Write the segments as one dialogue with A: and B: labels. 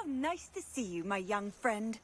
A: How nice to see you, my young friend.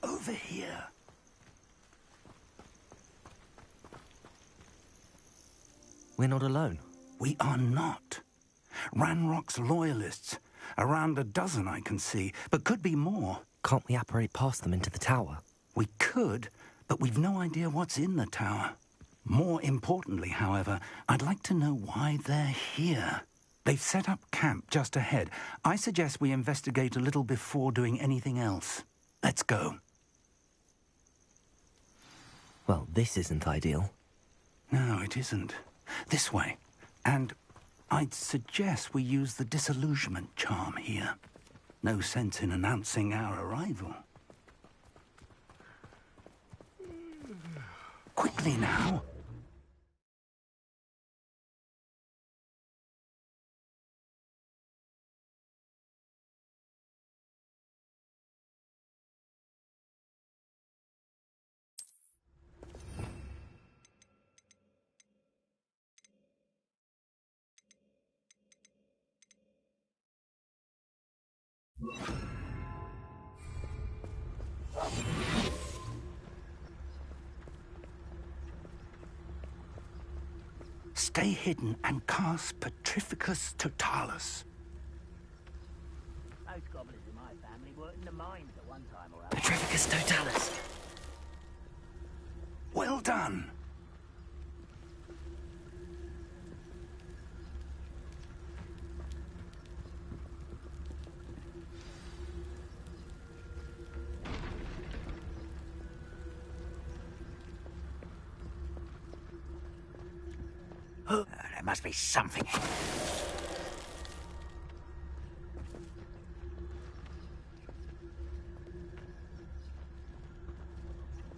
B: Over here.
C: We're not alone.
B: We are not. Ranrock's loyalists. Around a dozen I can see, but could be more.
C: Can't we apparate past them into the tower?
B: We could, but we've no idea what's in the tower. More importantly, however, I'd like to know why they're here. They've set up camp just ahead. I suggest we investigate a little before doing anything else. Let's go.
C: Well, this isn't ideal.
B: No, it isn't. This way. And I'd suggest we use the disillusionment charm here. No sense in announcing our arrival. Quickly now. Stay hidden and cast Petrificus Totalis.
D: Most gobblers in my family worked in the mines at one time or other.
C: Petrificus Totalis.
B: Well done.
D: There must be something.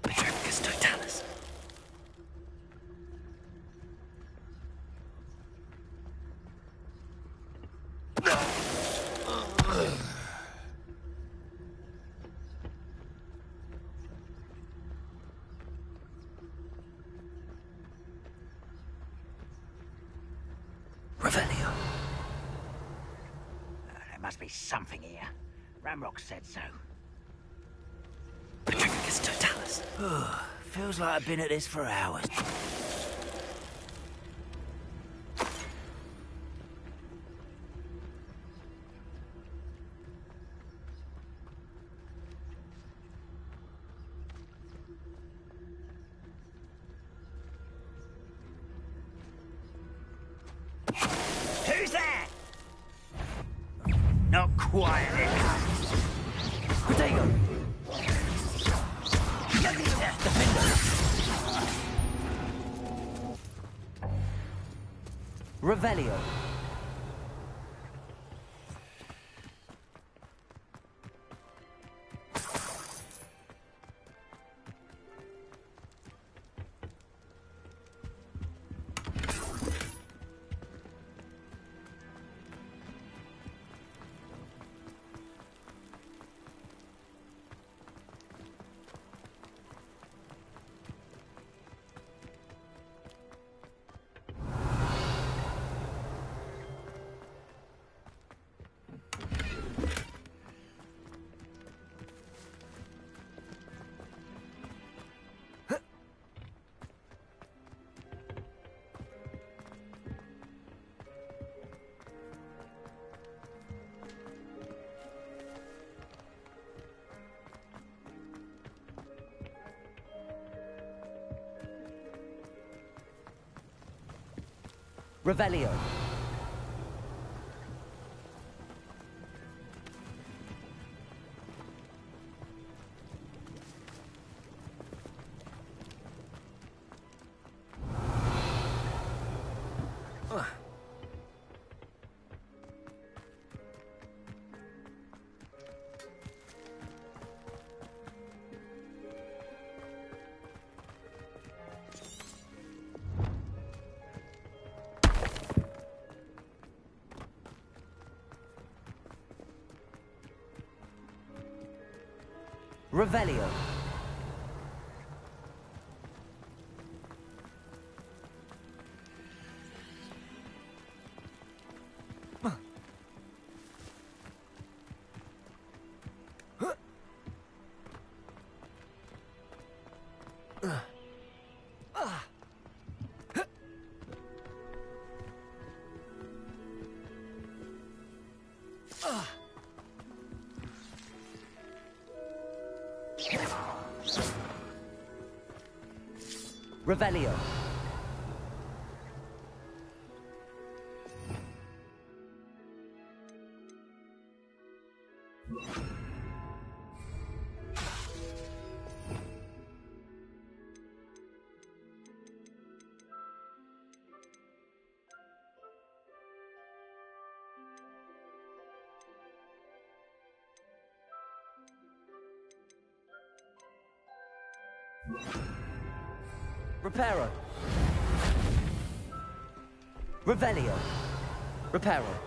C: Petrificus Totalis. Revelio.
D: There must be something here. Ramrock said so.
C: Petrificus Totalis.
D: Feels like I've been at this for hours. Who's there? Not quiet enough.
C: Protego. Revelio. Revelio. Revelio. Revelio. Reparo. Revelio. Reparo.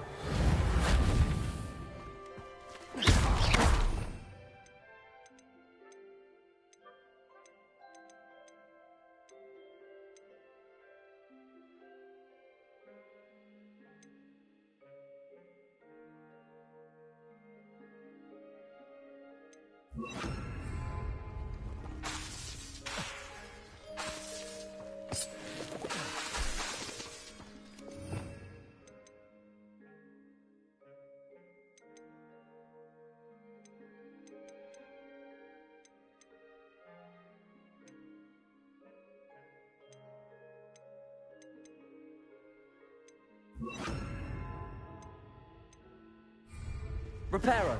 C: Reparo.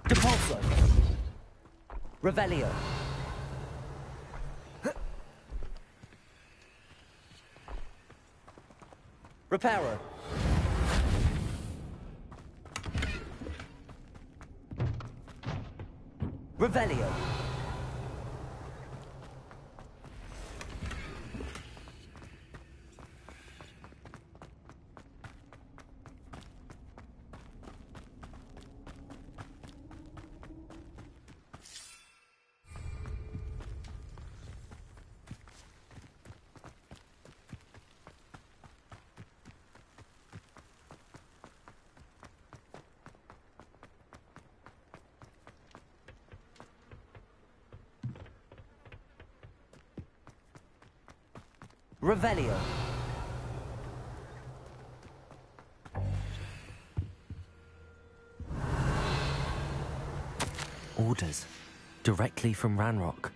C: Depulso. Revelio. Reparo. Revelio. Revelio.
E: Orders. Directly from Ranrock.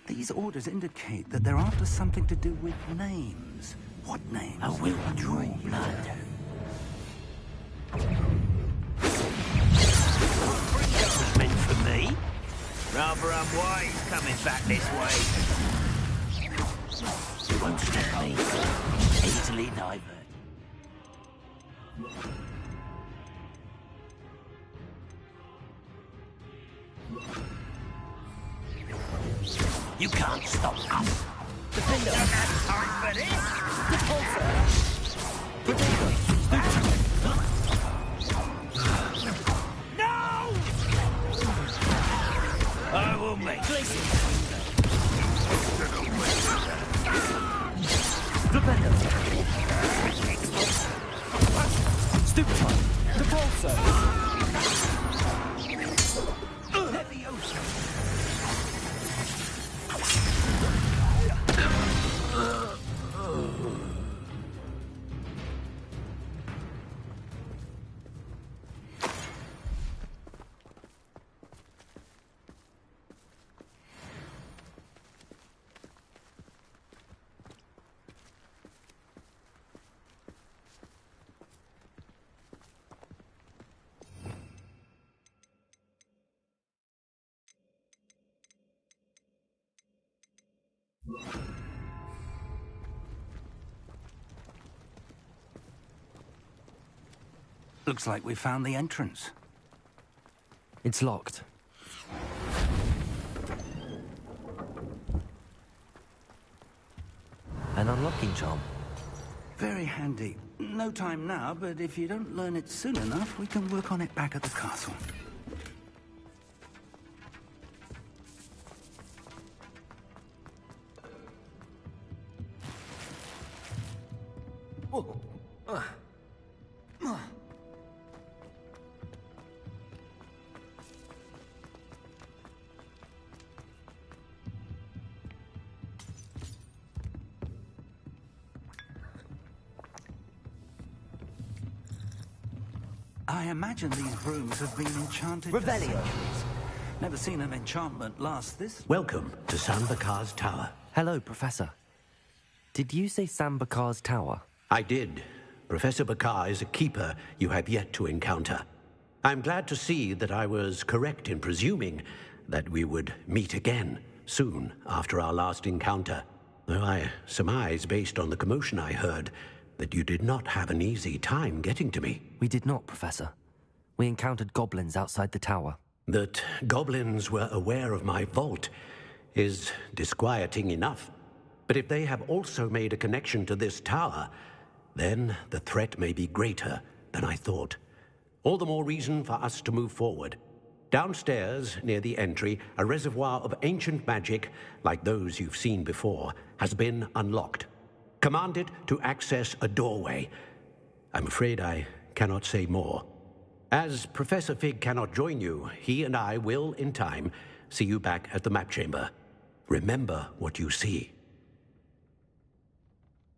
B: These orders indicate that they're after something to do with names. What names?
D: I will draw blood. Was meant for me. Rather unwise coming back this way. You won't stop me. Easily divert. You can't stop us.
C: Defender.
D: Don't have time for this.
C: Depulso. Protego.
D: No! I will make
C: Glacier. Defender. Stupefy. Depulso.
B: Looks like we found the entrance.
E: It's locked. An unlocking charm.
B: Very handy. No time now, but if you don't learn it soon enough, we can work on it back at the castle. I imagine these rooms have been enchanted for
C: Revelio.
B: centuries. Never seen an enchantment last this.
F: Welcome to Sambakar's Tower.
E: Hello, Professor. Did you say Sambakar's Tower?
F: I did. Professor Bakar is a keeper you have yet to encounter. I'm glad to see that I was correct in presuming that we would meet again soon after our last encounter. Though I surmise, based on the commotion I heard, that you did not have an easy time getting to me.
E: We did not, Professor. We encountered goblins outside the tower.
F: That goblins were aware of my vault is disquieting enough. But if they have also made a connection to this tower, then the threat may be greater than I thought. All the more reason for us to move forward. Downstairs, near the entry, a reservoir of ancient magic, like those you've seen before, has been unlocked. Command it to access a doorway. I'm afraid I cannot say more. As Professor Fig cannot join you, he and I will, in time, see you back at the map chamber. Remember what you see.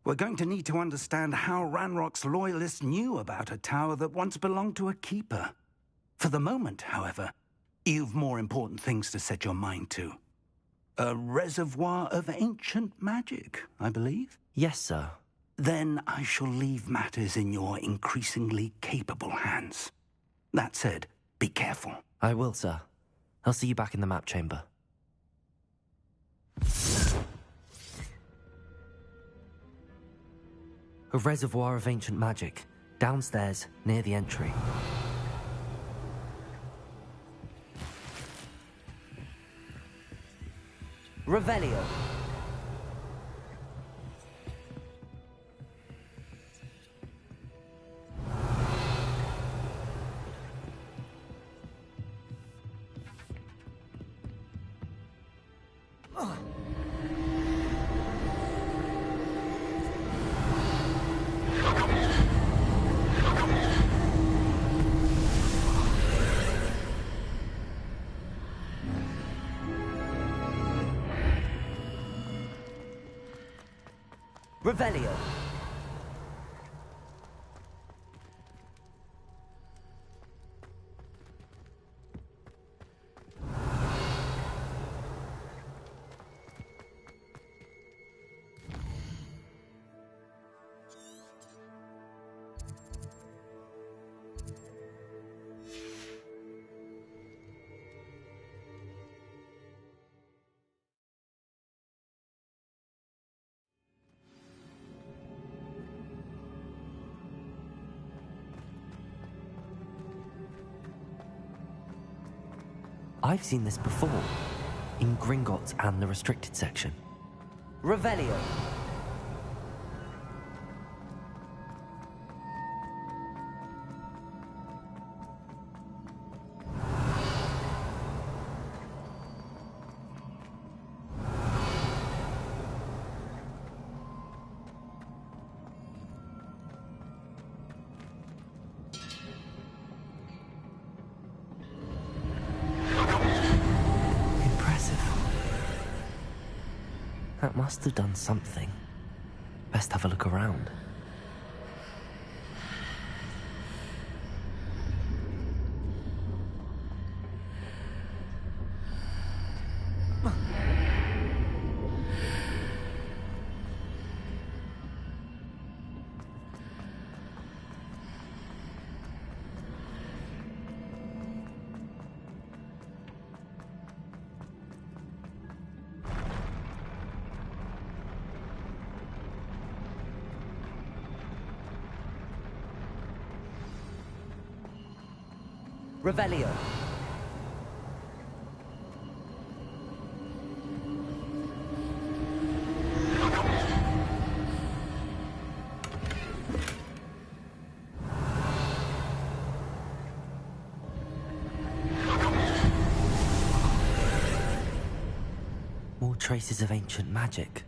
B: We're going to need to understand how Ranrock's loyalists knew about a tower that once belonged to a keeper. For the moment, however, you've more important things to set your mind to. A reservoir of ancient magic, I believe?
E: Yes, sir.
B: Then I shall leave matters in your increasingly capable hands. That said, be careful.
E: I will, sir. I'll see you back in the map chamber. A reservoir of ancient magic, downstairs, near the entry.
C: Revelio. Revelio.
E: I've seen this before, in Gringotts and the restricted section.
C: Revelio.
E: Impressive. That must have done something. Best have a look around.
C: Revelio.
E: More traces of ancient magic.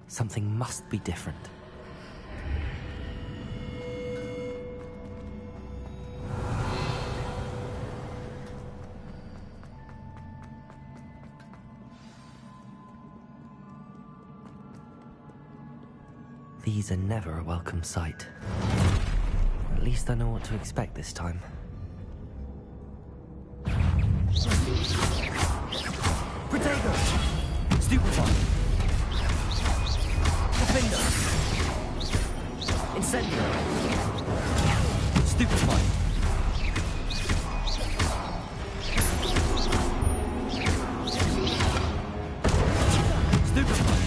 E: Something must be different. These are never a welcome sight. At least I know what to expect this time.
C: Protego! Stupefy! Defender! Incendio! Stupefy! Stupefy!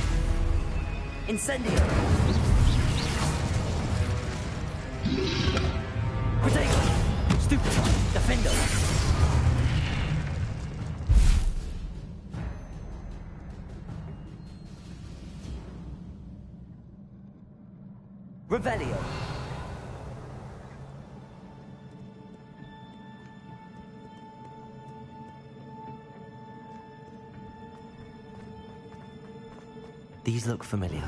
C: Incendio! Protego! Stupefy! Defender! Revelio.
E: These look familiar.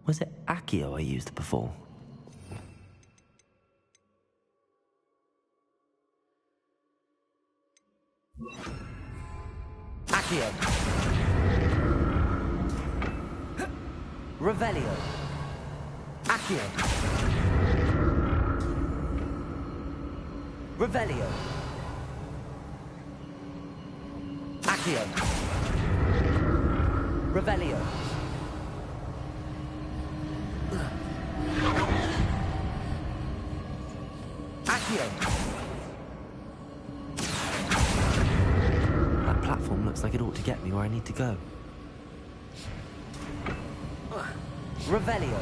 E: Was it Accio I used before?
C: Accio. Revelio. Accio. Revelio. Accio. Revelio. Accio.
E: That platform looks like it ought to get me where I need to go.
C: Revelio.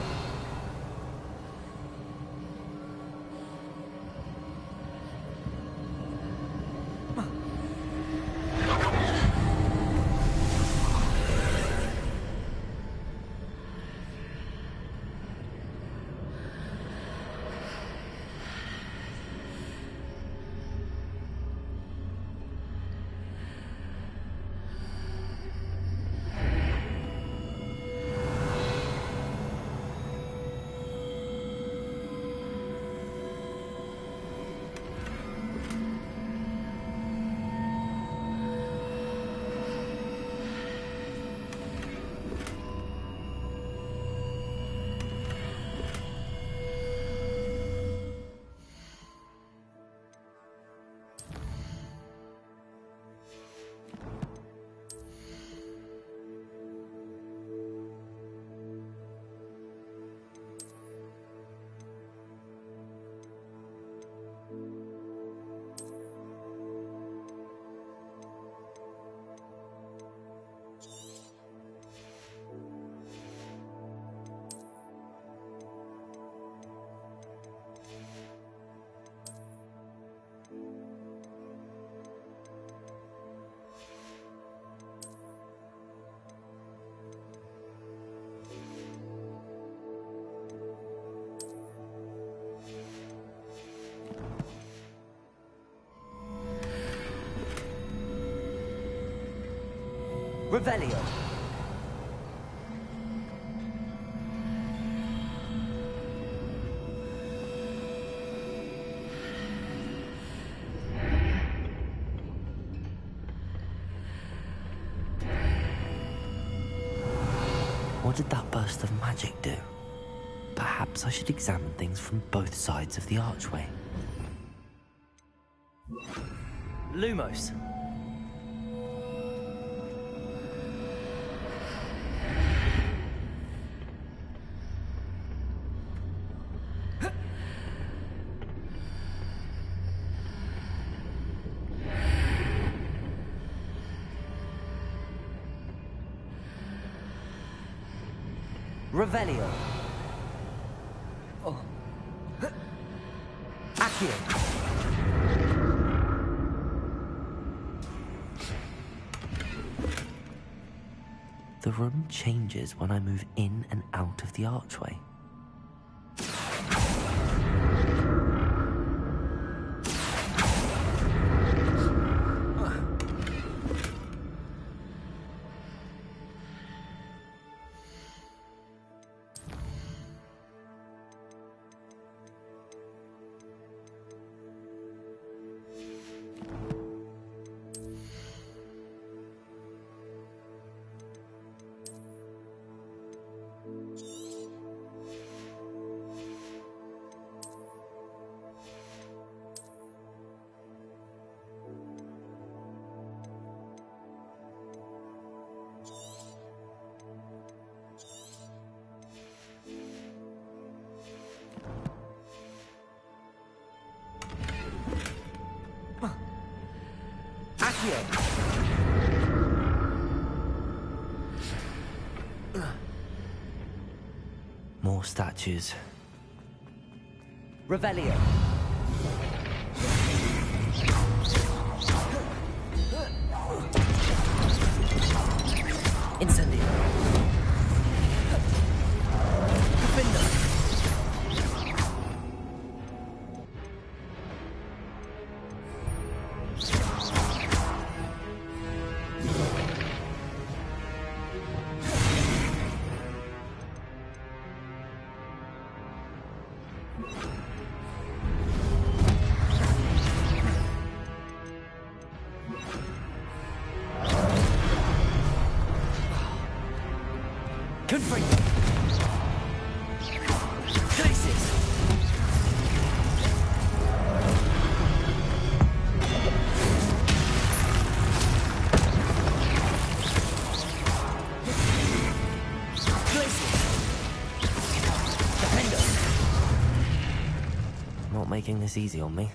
C: Revelio.
E: What did that burst of magic do? Perhaps I should examine things from both sides of the archway.
C: Lumos. Revelio. Oh. Accio.
E: The room changes when I move in and out of the archway. More statues.
C: Revelio. Incendio. Defender. Confringo. Crisis. Glacius. Defender.
E: Not making this easy on me.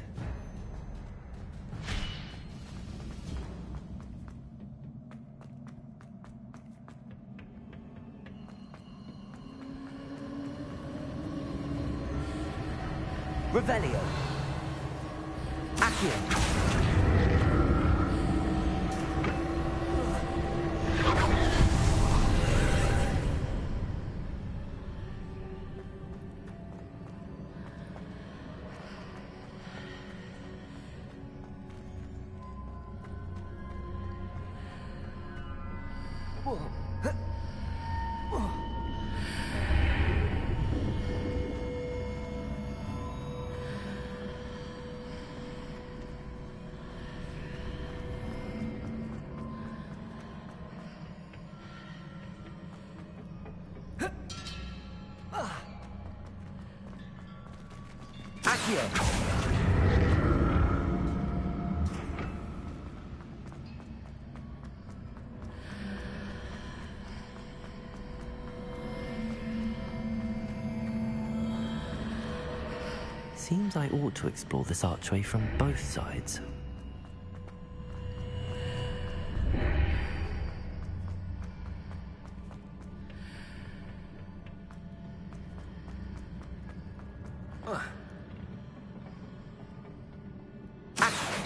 C: Revelio. Accio. Accio.
E: Seems I ought to explore this archway from both sides.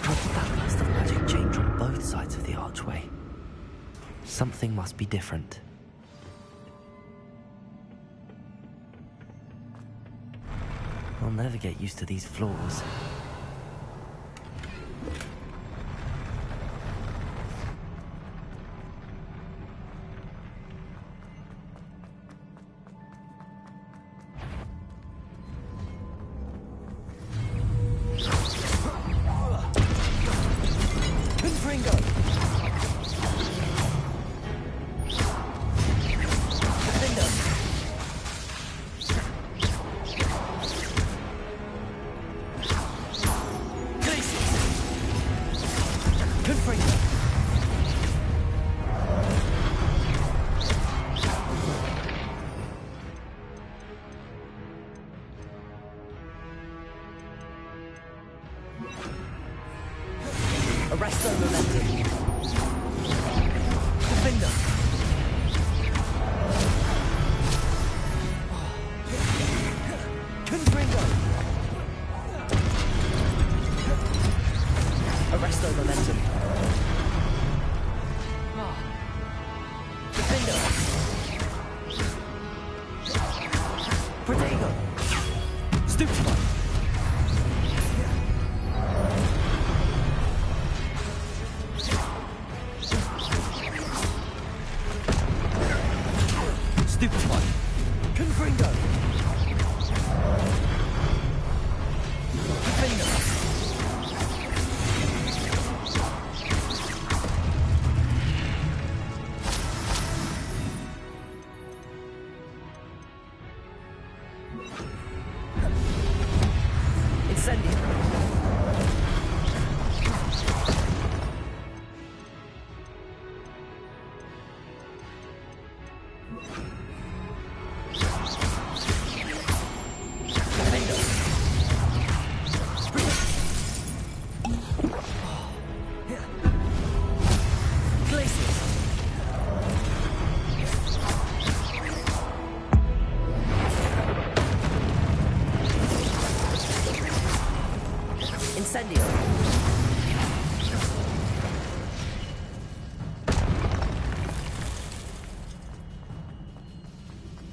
E: What did that burst of magic change on both sides of the archway? Something must be different. I'll never get used to these floors.
C: Arresto momentum. Defender. Confringo. Arresto momentum. Defender. Protego. Stupefy. Stupefy. Confringo. Defender. Incendio. Defender. Glacius. Incendio.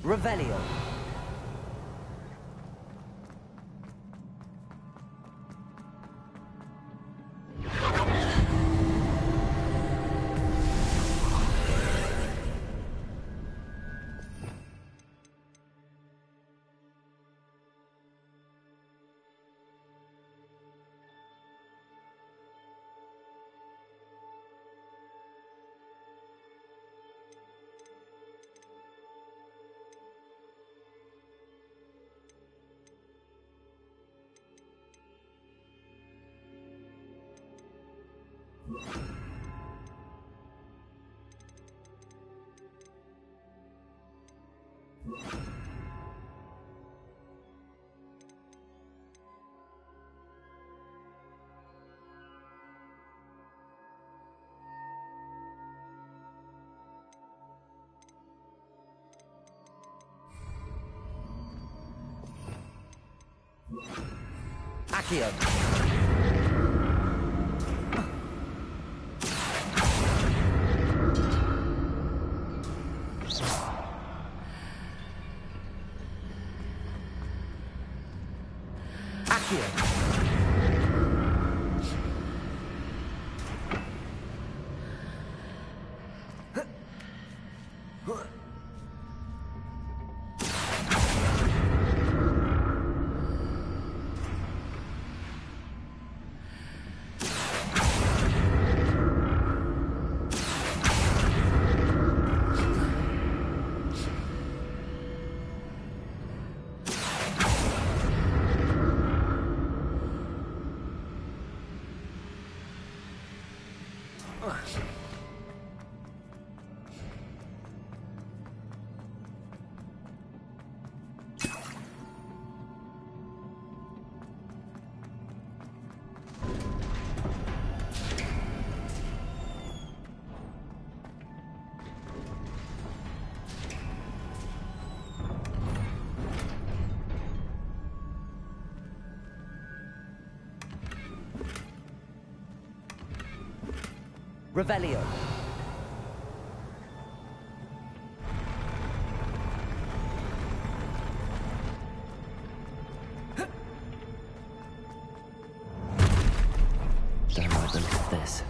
C: Revelio. Accio. Accio. Revelio.
E: Don't like the look of this.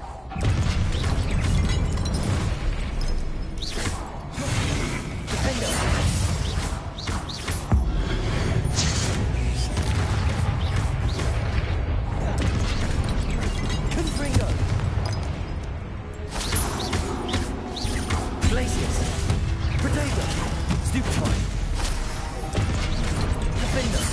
C: Defender. Confringo. Glacius. Protego. Stupefy. Defender.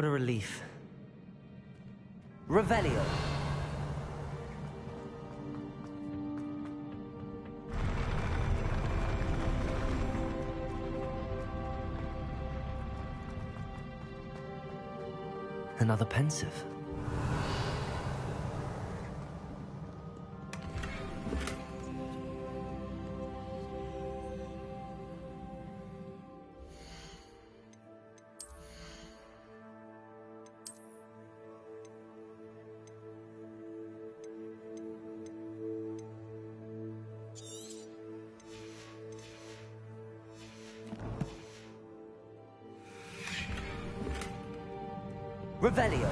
E: What a relief.
C: Revelio.
E: Another pensive.
C: Revelio.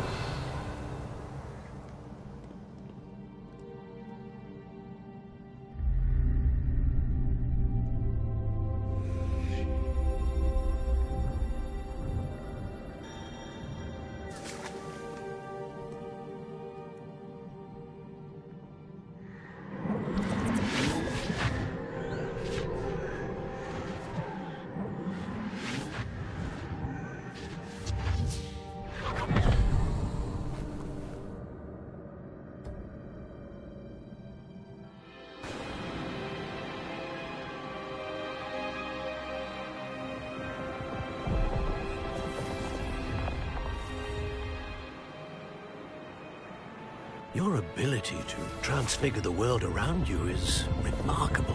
F: Your ability to transfigure the world around you is remarkable.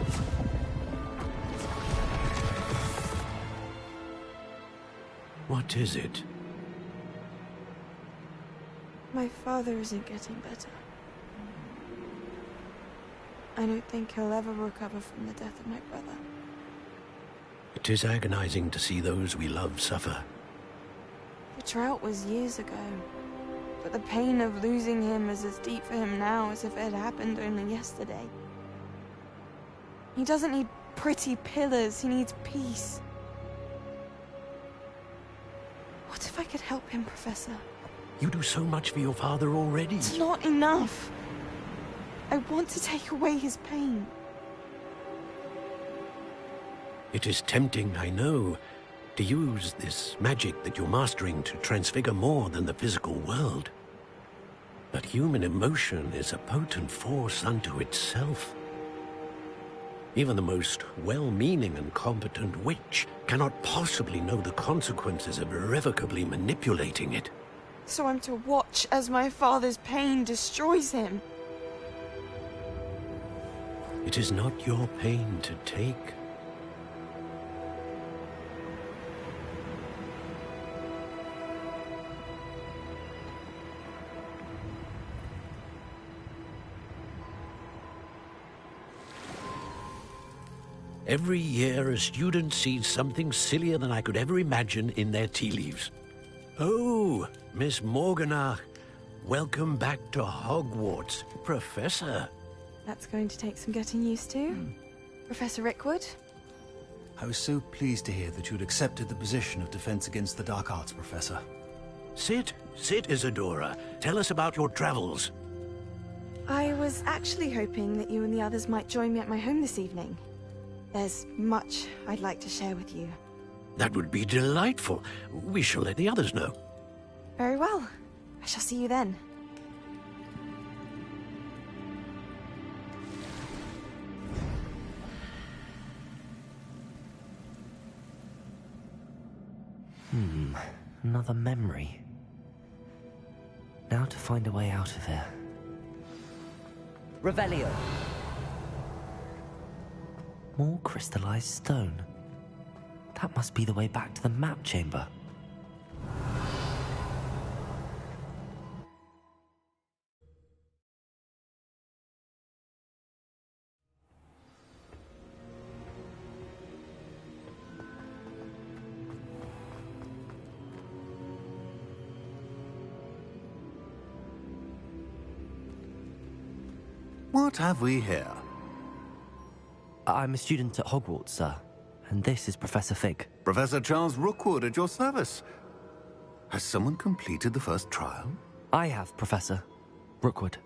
F: What is it?
G: My father isn't getting better. I don't think he'll ever recover from the death of my brother.
F: It is agonizing to see those we love suffer.
G: The drought was years ago, but the pain of losing him is as deep for him now as if it had happened only yesterday. He doesn't need pretty pillars, he needs peace. What if I could help him, Professor?
F: You do so much for your father already.
G: It's not enough. I want to take away his pain.
F: It is tempting, I know, to use this magic that you're mastering to transfigure more than the physical world. But human emotion is a potent force unto itself. Even the most well-meaning and competent witch cannot possibly know the consequences of irrevocably manipulating it.
G: So I'm to watch as my father's pain destroys him.
F: It is not your pain to take. Every year, a student sees something sillier than I could ever imagine in their tea leaves. Oh, Miss Morganach, welcome back to Hogwarts, Professor.
G: That's going to take some getting used to. Professor Rickwood?
H: I was so pleased to hear that you'd accepted the position of Defense Against the Dark Arts, Professor.
F: Sit, Isadora. Tell us about your travels.
G: I was actually hoping that you and the others might join me at my home this evening. There's much I'd like to share with you.
F: That would be delightful. We shall let the others know.
G: Very well. I shall see you then.
E: Another memory. Now to find a way out of here.
C: Revelio.
E: More crystallized stone. That must be the way back to the map chamber.
I: What have we here?
E: I'm a student at Hogwarts, sir. And this is Professor Fig.
I: Professor Charles Rookwood at your service. Has someone completed the first trial?
E: I have, Professor Rookwood.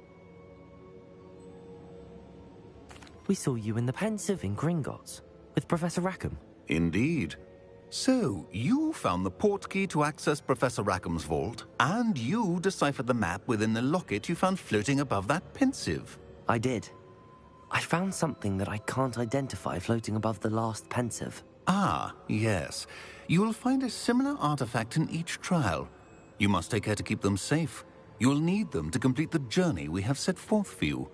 E: We saw you in the Pensive in Gringotts with Professor Rackham.
I: Indeed. So, you found the port key to access Professor Rackham's vault, and you deciphered the map within the locket you found floating above that pensive.
E: I did. I found something that I can't identify floating above the last pensive.
I: Ah, yes. You will find a similar artifact in each trial. You must take care to keep them safe. You will need them to complete the journey we have set forth for you.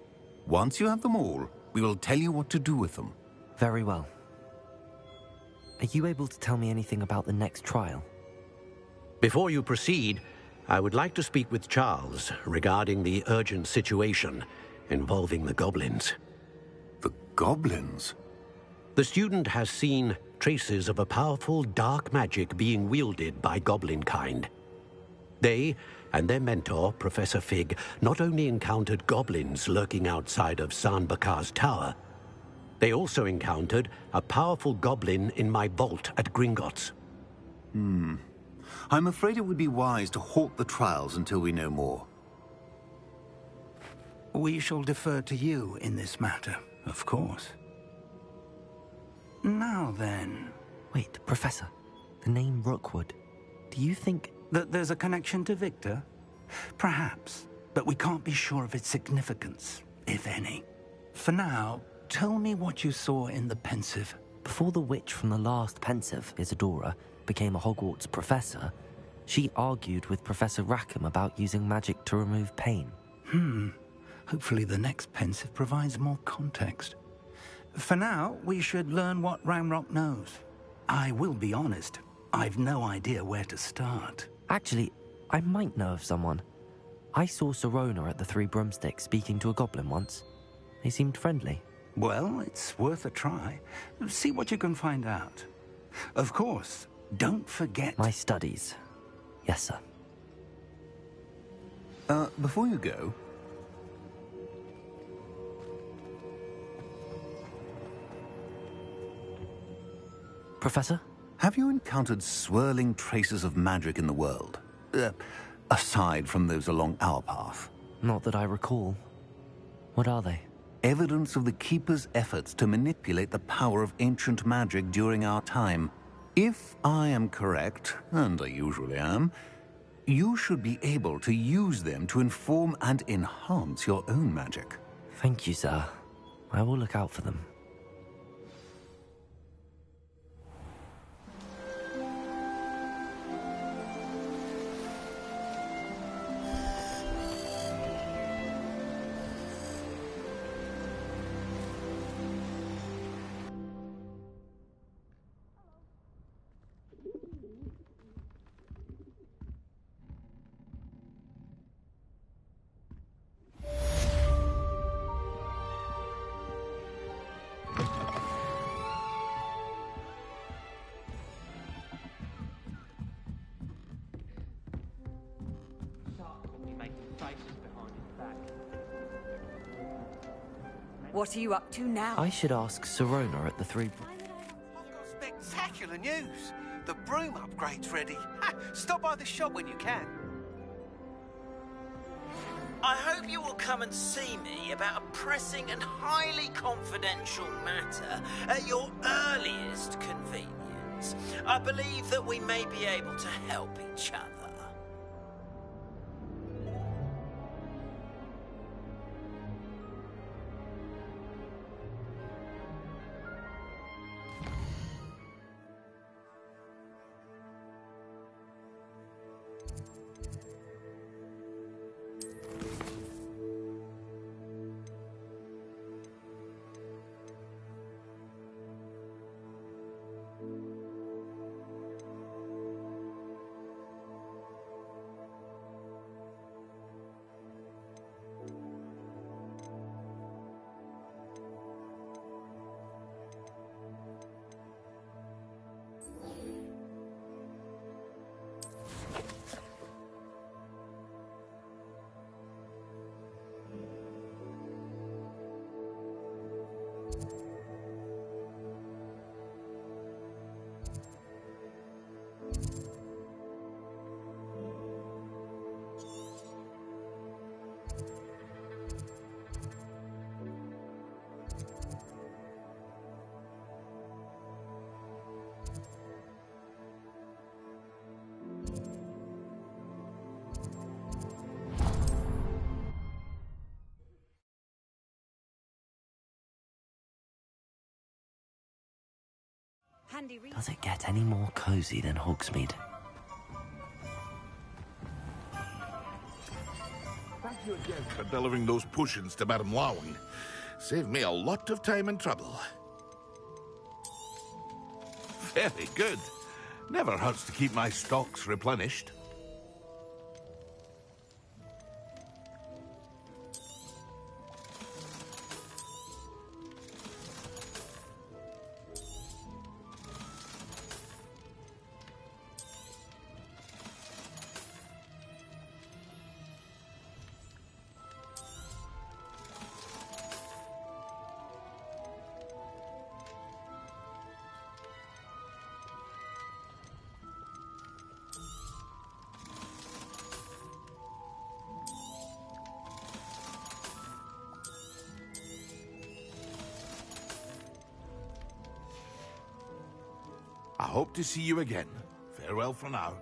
I: Once you have them all, we will tell you what to do with them.
E: Very well. Are you able to tell me anything about the next trial?
F: Before you proceed, I would like to speak with Charles regarding the urgent situation involving the goblins.
I: The goblins?
F: The student has seen traces of a powerful dark magic being wielded by goblin kind. They and their mentor, Professor Fig, not only encountered goblins lurking outside of San Bakar's tower, they also encountered a powerful goblin in my vault at Gringotts.
I: I'm afraid it would be wise to halt the trials until we know more.
B: We shall defer to you in this matter, of course. Now then...
E: Wait, Professor. The name Rookwood. Do you think...
B: that there's a connection to Victor? Perhaps, but we can't be sure of its significance, if any. For now, tell me what you saw in the pensive.
E: Before the witch from the last pensive, Isadora, became a Hogwarts professor, she argued with Professor Rackham about using magic to remove pain.
B: Hopefully the next pensive provides more context. For now, we should learn what Ramrock knows. I will be honest, I've no idea where to start.
E: Actually, I might know of someone. I saw Sirona at the Three Broomsticks speaking to a goblin once. They seemed friendly.
B: Well, it's worth a try. See what you can find out. Of course, don't forget...
E: My studies. Yes, sir.
I: Before you go...
E: Professor?
I: Have you encountered swirling traces of magic in the world? Aside from those along our path?
E: Not that I recall. What are they?
I: Evidence of the Keeper's efforts to manipulate the power of ancient magic during our time. If I am correct, and I usually am, you should be able to use them to inform and enhance your own magic.
E: Thank you, sir. I will look out for them.
A: What are you up to now?
E: I should ask Sirona at the Three...
J: I've got spectacular news. The broom upgrade's ready. Stop by the shop when you can.
K: I hope you will come and see me about a pressing and highly confidential matter at your earliest convenience. I believe that we may be able to help each other.
A: Handy read.
E: Does it get any more cozy than Hogsmeade?
L: Thank you again for delivering those potions to Madame Lowing. Saved me a lot of time and trouble. Very good. Never hurts to keep my stocks replenished. I hope to see you again. Farewell for now.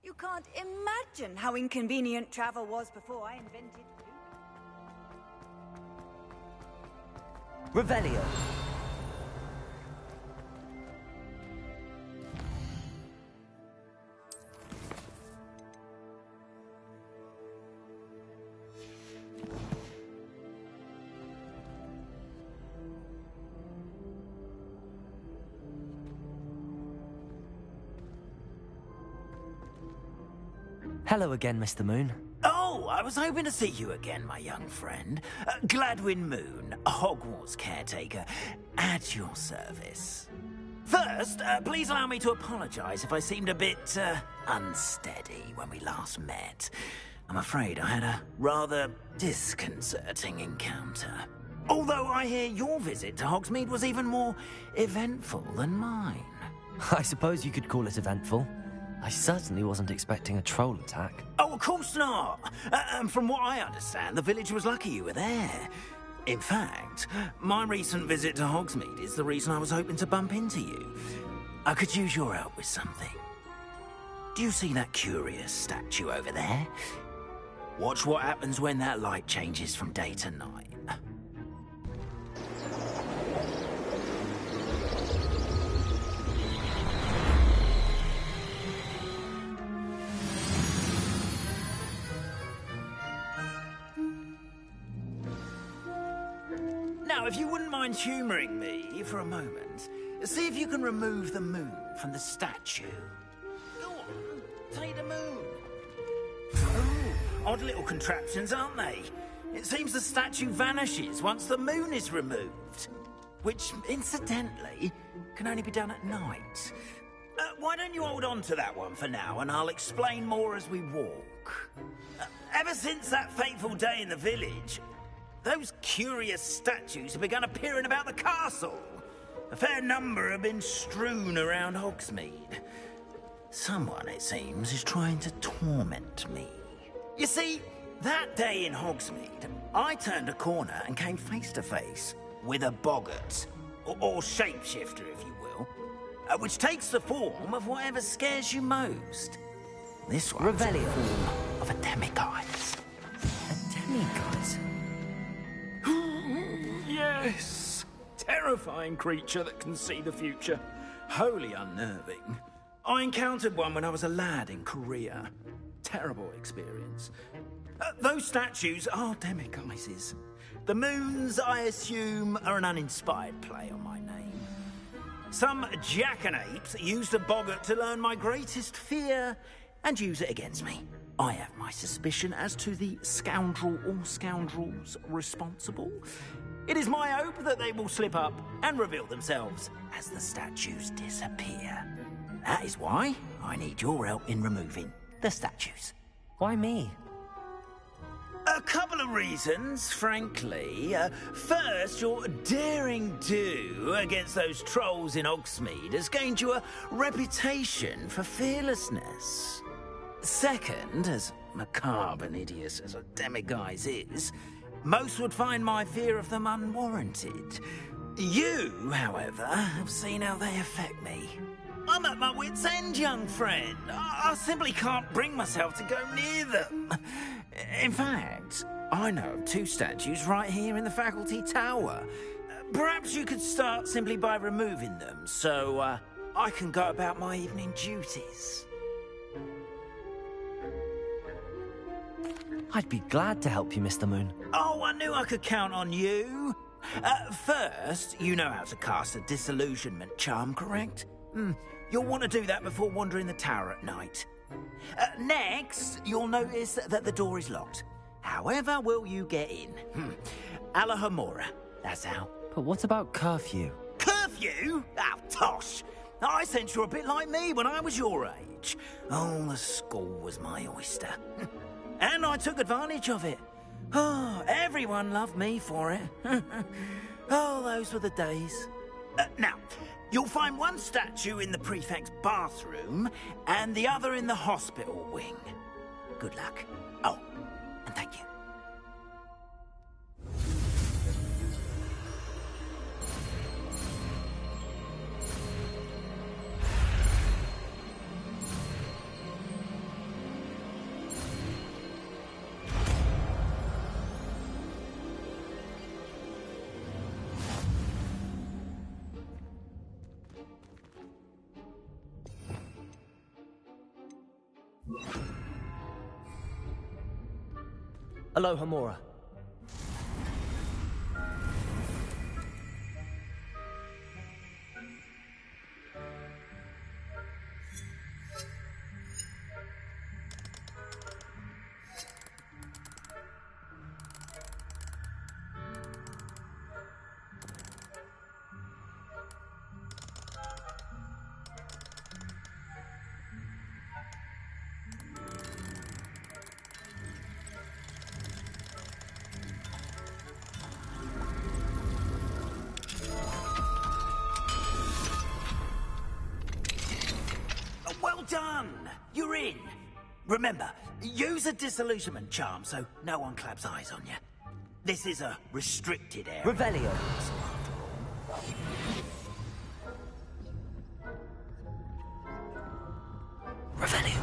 A: You can't imagine how inconvenient travel was before I invented
C: Revelio.
E: Hello again, Mr. Moon.
K: Oh, I was hoping to see you again, my young friend. Gladwin Moon, Hogwarts caretaker, at your service. First, please allow me to apologize if I seemed a bit unsteady when we last met. I'm afraid I had a rather disconcerting encounter. Although I hear your visit to Hogsmeade was even more eventful than mine.
E: I suppose you could call it eventful. I certainly wasn't expecting a troll attack.
K: Oh, of course not. And from what I understand, the village was lucky you were there. In fact, my recent visit to Hogsmeade is the reason I was hoping to bump into you. I could use your help with something. Do you see that curious statue over there? Watch what happens when that light changes from day to night. Now, if you wouldn't mind humouring me for a moment, see if you can remove the moon from the statue. Go on, take the moon. Oh, odd little contraptions, aren't they? It seems the statue vanishes once the moon is removed. Which, incidentally, can only be done at night. Why don't you hold on to that one for now, and I'll explain more as we walk. Ever since that fateful day in the village, those curious statues have begun appearing about the castle. A fair number have been strewn around Hogsmeade. Someone, it seems, is trying to torment me. You see, that day in Hogsmeade, I turned a corner and came face to face with a boggart, or shapeshifter, if you will, which takes the form of whatever scares you most. This one's the form of a demiguise.
E: A demiguise?
K: Yes! Terrifying creature that can see the future. Wholly unnerving. I encountered one when I was a lad in Korea. Terrible experience. Those statues are demiguises. The moons, I assume, are an uninspired play on my name. Some jackanapes used a boggart to learn my greatest fear and use it against me. I have my suspicion as to the scoundrel or scoundrels responsible. It is my hope that they will slip up and reveal themselves as the statues disappear. That is why I need your help in removing the statues.
E: Why me?
K: A couple of reasons, frankly. First, your daring do against those trolls in Hogsmeade has gained you a reputation for fearlessness. Second, as macabre and hideous as a demiguise is, most would find my fear of them unwarranted. You, however, have seen how they affect me. I'm at my wit's end, young friend. I simply can't bring myself to go near them. In fact, I know of 2 statues right here in the faculty tower. Perhaps you could start simply by removing them, so I can go about my evening duties.
E: I'd be glad to help you, Mr. Moon.
K: Oh, I knew I could count on you. First, you know how to cast a disillusionment charm, correct? You'll want to do that before wandering the tower at night. Next, you'll notice that the door is locked. However will you get in? Alahomora, that's how.
E: But what about curfew?
K: Curfew? Oh, tosh. I sense you're a bit like me when I was your age. Oh, the school was my oyster. And I took advantage of it. Oh, everyone loved me for it. Oh, those were the days. Now, you'll find one statue in the prefect's bathroom and the other in the hospital wing. Good luck. Oh, and thank you.
E: Alohomora.
K: Well done! You're in. Remember, use a disillusionment charm so no one claps eyes on you. This is a restricted area.
C: Revelio.
E: Revelio.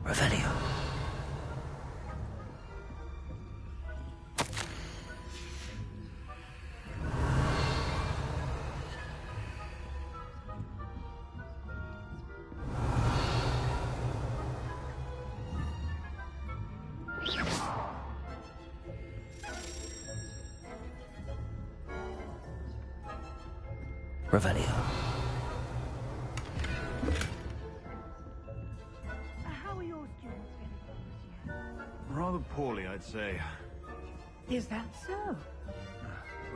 E: Revelio. Revelio.
A: How are your students feeling, monsieur?
M: Rather poorly, I'd say.
A: Is that so?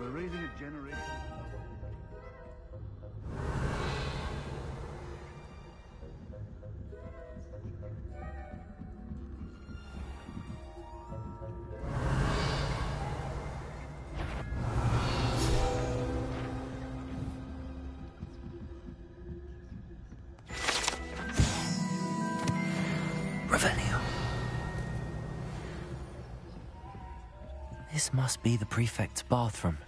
M: We're raising a generation.
E: Revelio. This must be the prefect's bathroom.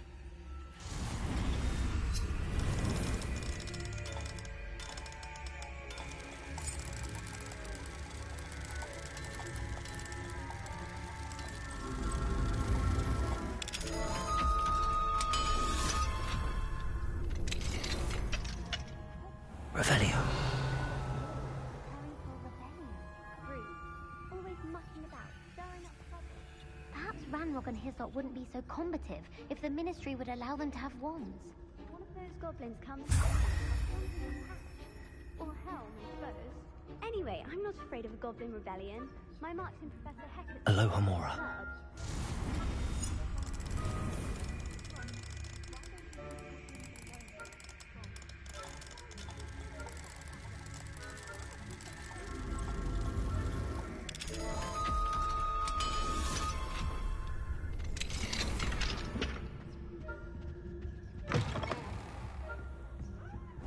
E: Revelio.
N: Always mucking about, stirring up trouble. Perhaps Ranrock and Hislop wouldn't be so combative if the Ministry would allow them to have wands. One of those goblins comes or Helm, I suppose. Anyway, I'm not afraid of a goblin rebellion. My marks in Professor Hector's...
E: Aloha Mora.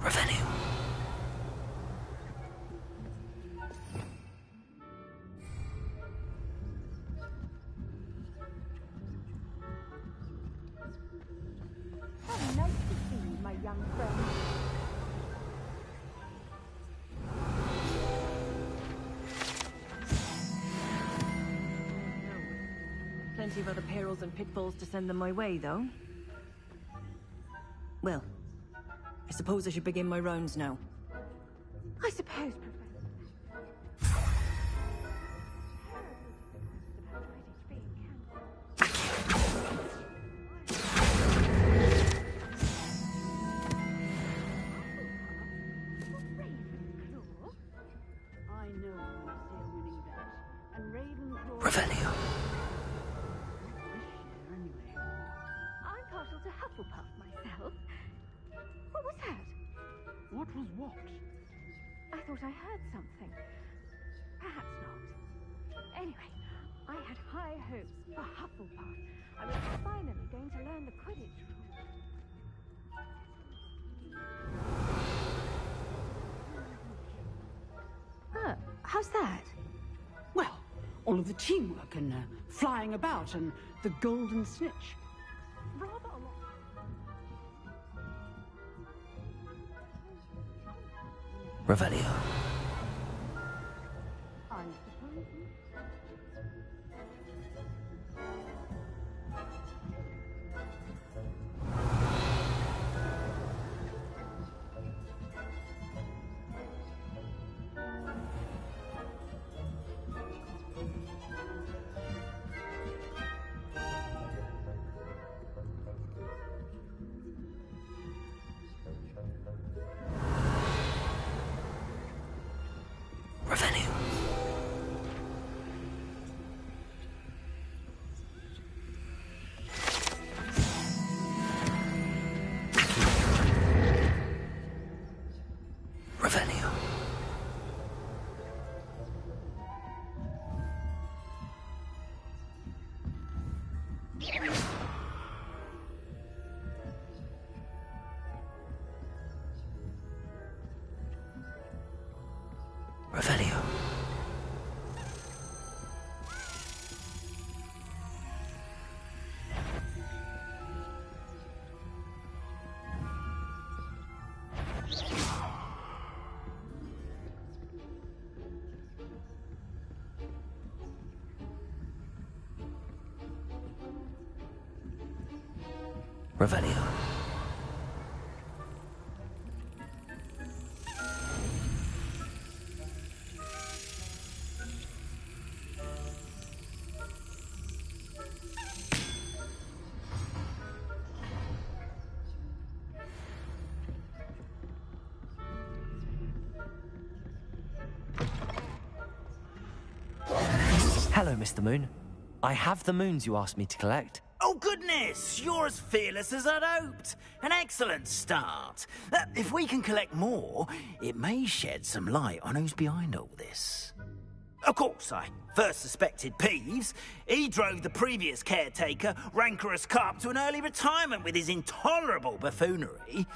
E: Revelio.
A: How nice to see you, my young friend.
O: Plenty of other perils and pitfalls to send them my way, though. Well, I suppose I should begin my rounds now.
A: I suppose, Professor.
P: I know when I see a winning bet, and Ravenclaw...
E: Revelio.
P: Anyway.
A: I'm partial to Hufflepuff myself. What was that?
P: What was what?
A: I thought I heard something. Perhaps not. Anyway, I had high hopes for Hufflepuff. I was finally going to learn the Quidditch rules. Oh, how's that?
P: Well, all of the teamwork and flying about and the golden snitch.
A: Rather a lot.
E: Revelio.
P: I suppose.
E: Revelio. Revelio. Hello, Mr. Moon. I have the moons you asked me to collect.
K: Oh, goodness! You're as fearless as I'd hoped. An excellent start. If we can collect more, it may shed some light on who's behind all this. Of course, I first suspected Peeves. He drove the previous caretaker, Rancorous Carp, to an early retirement with his intolerable buffoonery.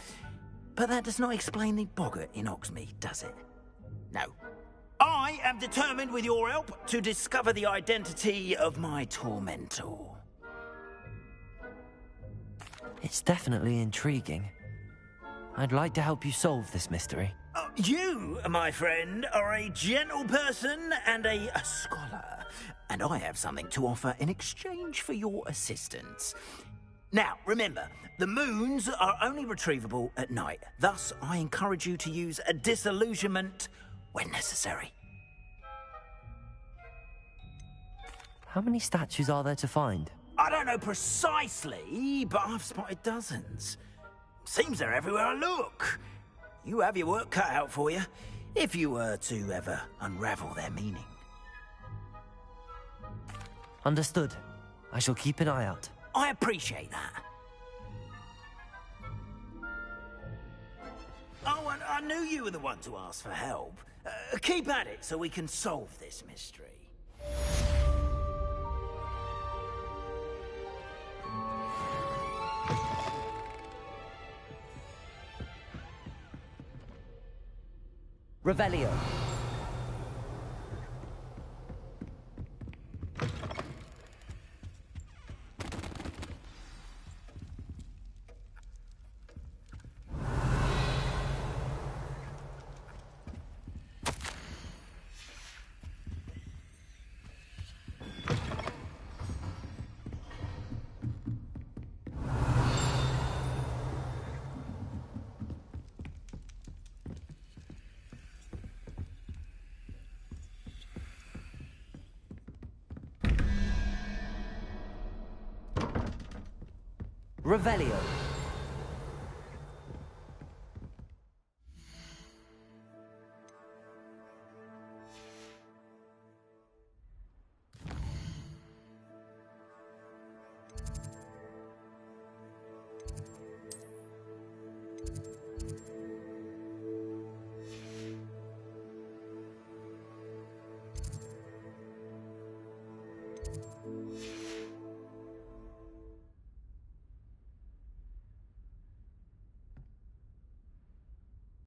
K: But that does not explain the boggart in Hogsmeade, does it? No. I am determined, with your help, to discover the identity of my tormentor.
E: It's definitely intriguing. I'd like to help you solve this mystery.
K: You, my friend, are a gentle person and a scholar, and I have something to offer in exchange for your assistance. Now, remember, the moons are only retrievable at night. Thus, I encourage you to use a disillusionment when necessary.
E: How many statues are there to find?
K: I don't know precisely, but I've spotted dozens. Seems they're everywhere I look. You have your work cut out for you, if you were to ever unravel their meaning.
E: Understood. I shall keep an eye out.
K: I appreciate that. Oh, and I knew you were the one to ask for help. Keep at it so we can solve this mystery.
C: Revelio. Revelio.